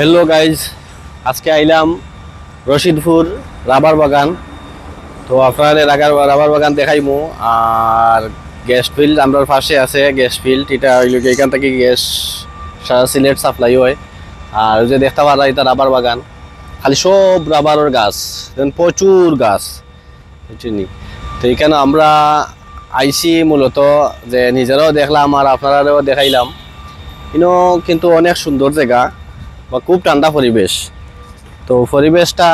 Hello guys आज के आईलाम Rashidpur rubber बागान। तो अपनारे राबार बागान देखाइमु और गैस फिल्ड आमरार पाशे आछे गैस फिल्ड এটা এখান থেকে গ্যাস সারা সিলেট সাপ্লাই হয়। আর যে দেখতে পারা এটা রাবার বাগান, খালি সব রাবারের গাছ, প্রচুর গাছ বুঝছেন। তো এখানে আমরা আইসি মূলত যে নিজেরাও দেখলাম আর আপনারাও দেখাইলাম। কিন্তু অনেক সুন্দর জায়গা বা খুব ঠান্ডা পরিবেশ। তো পরিবেশটা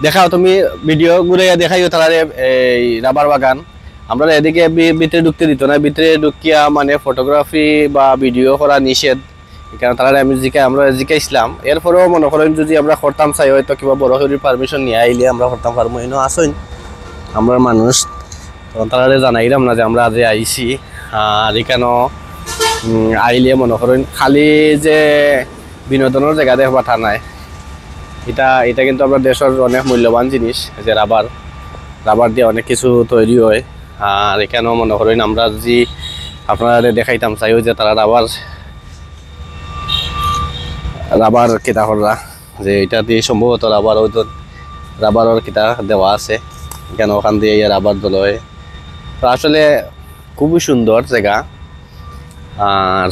দেখাও, তুমি ভিডিও ঘুরে দেখাইও তারারে এই রাবার বাগান। আমরা এদিকে ভিতরে ঢুকতে দিত না, ভিতরে ঢুকিয়া মানে ফটোগ্রাফি বা ভিডিও করা নিষেধ। এখানে তারা আমরা জিকাইছিলাম। এরপরেও মনে করেন যদি আমরা করতাম চাই হয়তো কিংবা বড় করে পারমিশন নিয়ে আইলে আমরা করতাম পারবো। আসেন আমরা মানুষ, তখন তারা জানাইলাম না যে আমরা আজ আইসি। আর এখানেও আইলে মনে করেন খালি যে বিনোদনের জায়গা দেখবা তা নাই, এটা কিন্তু আমরা দেশের অনেক মূল্যবান জিনিস যে রাবার দিয়ে অনেক কিছু তৈরি হয়। আর এখানেও মনে করেন আমরা যদি আপনারা দেখাইতাম চাই যে তারা রাবার কিতা করা, যে এটা দিয়ে সম্ভবত রাবারের কিতা দেওয়া আছে, কেন ওখান দিয়ে রাবার দল হয়। তো আসলে খুবই সুন্দর জায়গা। আর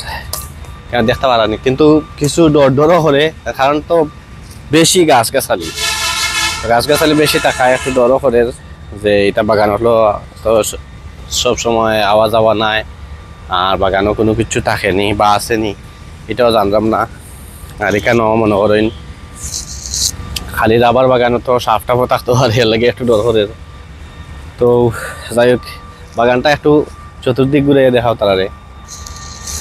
দেখতে পারানি কিন্তু কিছু ডরও করে, কারণ তো বেশি গাছগাছালি বেশি থাকায় একটু ডরও করে যে এটা বাগান হলো তো সব সময় আওয়া যাওয়া নাই, আর বাগানও কোনো কিছু থাকেনি বা আসেনি এটাও জানলাম না। আর এখানেও মনে করেন খালি রাবার বাগানও তো সাফ টাফও থাকতে পারে, এর লাগে একটু ডর করে। তো যাই হোক, বাগানটা একটু চতুর্দিক ঘুরে দেখাও তারারে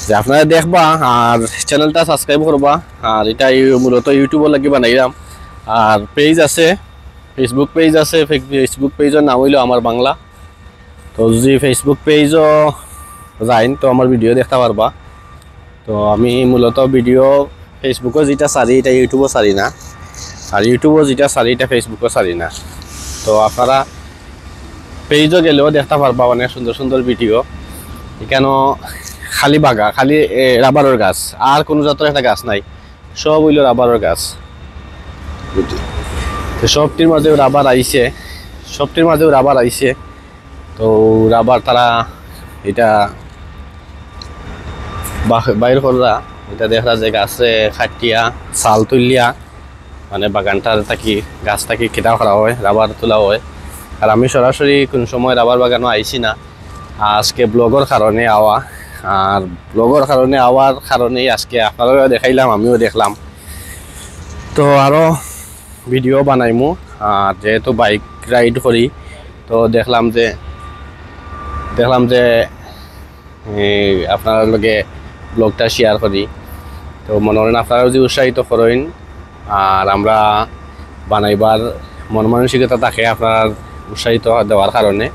যে আপনারা দেখবা আর চ্যানেলটা সাবস্ক্রাইব করবা। আর এটা মূলত ইউটিউবের লাগি বানাইলাম। আর পেজ আছে, ফেসবুক পেজ আছে, ফেসবুক পেজের নাম হইল আমার বাংলা। তো যদি ফেসবুক পেজও যাইন তো আমার ভিডিও দেখতে পারবা। তো আমি মূলত ভিডিও ফেসবুকও যেটা সারি এটা ইউটিউবও সারি না, আর ইউটিউবও যেটা সারি এটা ফেসবুকও সারি না। তো আপনারা পেজও গেলেও দেখতে পারবা অনেক সুন্দর সুন্দর ভিডিও। এখানেও খালি খালি রাবারের গাছ, আর কোনো জাতের একটা গাছ নাই, সব হইল রাবারের গাছ। তো সবটির মাঝেও রাবার আইছে। তো রাবার তারা এটা বাইর করা, এটা দেখা যায় গাছে খাটিয়া চাল তুলিয়া মানে বাগানটার থাকি গাছ থাকি খেতা করা হয়, রাবার তোলা হয়। আর আমি সরাসরি কোন সময় রাবার বাগানও আইছি না, আজকে ব্লগের কারণে আওয়া। আর ব্লগের কারণে আওয়ার কারণেই আজকে আপনারাও দেখাইলাম, আমিও দেখলাম। তো আরও ভিডিও বানাইমু। আর যেহেতু বাইক রাইড করি তো দেখলাম যে আপনার লগে ব্লগটা শেয়ার করি। তো মনে করেন আপনারাও যে উৎসাহিত করেন আর আমরা বানাইবার মন মানসিকতা থাকে আপনার উৎসাহিত দেওয়ার কারণে,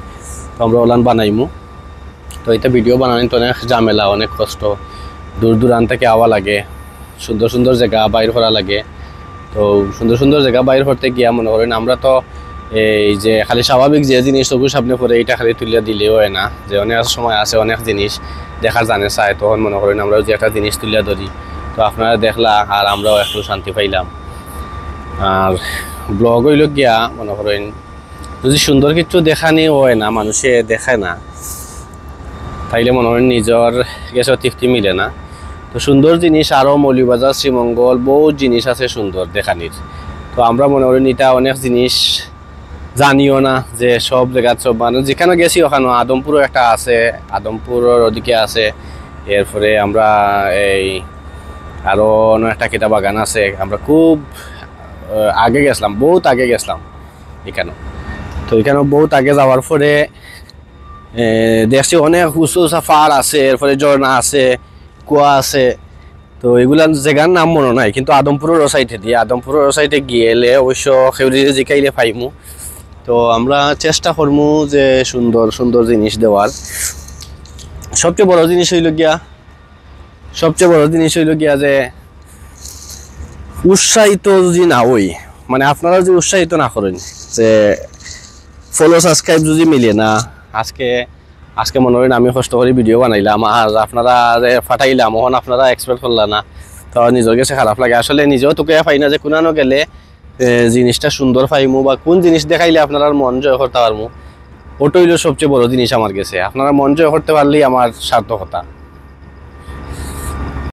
তো আমরা ওলান বানাইমু। তো এটা ভিডিও বানানো তো অনেক ঝামেলা, অনেক কষ্ট, দূর দূরান্ত থেকে আওয়া লাগে, সুন্দর সুন্দর জায়গা বাইর করা লাগে। তো সুন্দর সুন্দর জায়গা বাইর করতে গিয়া মনে করেন আমরা তো এই যে খালি স্বাভাবিক যে জিনিস চোখের সামনে পড়ে এটা খালি তুলিয়া দিলেও হয় না, যে অনেক সময় আছে অনেক জিনিস দেখার জানে চায়, তখন মনে করেন আমরা যে একটা জিনিস তুলিয়া ধরি। তো আপনারা দেখলা আর আমরাও একটু শান্তি পাইলাম। আর ব্লগ হইল গিয়া মনে করেন যদি সুন্দর কিছু দেখানি হয় না, মানুষে দেখায় না, তাইলে মনে হয় নিজের কাছে তৃপ্তি মিলে না। তো সুন্দর জিনিস আরও মৌলভীবাজার, শ্রীমঙ্গল বহু জিনিস আছে সুন্দর দেখানির। তো আমরা মনে করি এটা অনেক জিনিস জানিও না, যে সব জায়গা সব মানে যেখানে গেছি ওখানে আদমপুরও একটা আছে, আদমপুরের ওদিকে আছে। এরপরে আমরা এই আরও অন্য একটা কিতা বাগান আছে, আমরা খুব আগে গেছিলাম, বহুত আগে গেছিলাম এখানে। তো এখানেও বহুত আগে যাওয়ার পরে দেখছি অনেক উঁচু উঁচা পাহাড় আছে, এরপরে ঝর্ণা আছে, কুয়া আছে। তো এগুলা জায়গার নাম মনে নাই, কিন্তু আদমপুরের ও সাইডে গেলে অবশ্য সেউরি জিকাইলে পাইমু। তো আমরা চেষ্টা করমু যে সুন্দর সুন্দর জিনিস দেওয়ার। সবচেয়ে বড় জিনিস হইল গিয়া যে উৎসাহিত যদি না হই, মানে আপনারা যদি উৎসাহিত না করেন, যে ফলো সাবস্ক্রাইব যদি মিলে না, আজকে মনে করেন আমি কষ্ট করে ভিডিও বানাইলাম আর আপনারা ফাটাইলাম, ওখানে আপনারা এক্সপেক্ট করলাম না। তো তো নিজের কাছে খারাপ লাগে আসলে নিজেও তোকে পাই না যে কোনানো গেলে জিনিসটা সুন্দর পাইমু বা কোন জিনিস দেখাইলে আপনারা মন জয় করতে পারমু, ওটাই হলো সবচেয়ে বড় জিনিস আমার কাছে। আপনারা মন জয় করতে পারলেই আমার সার্থকতা।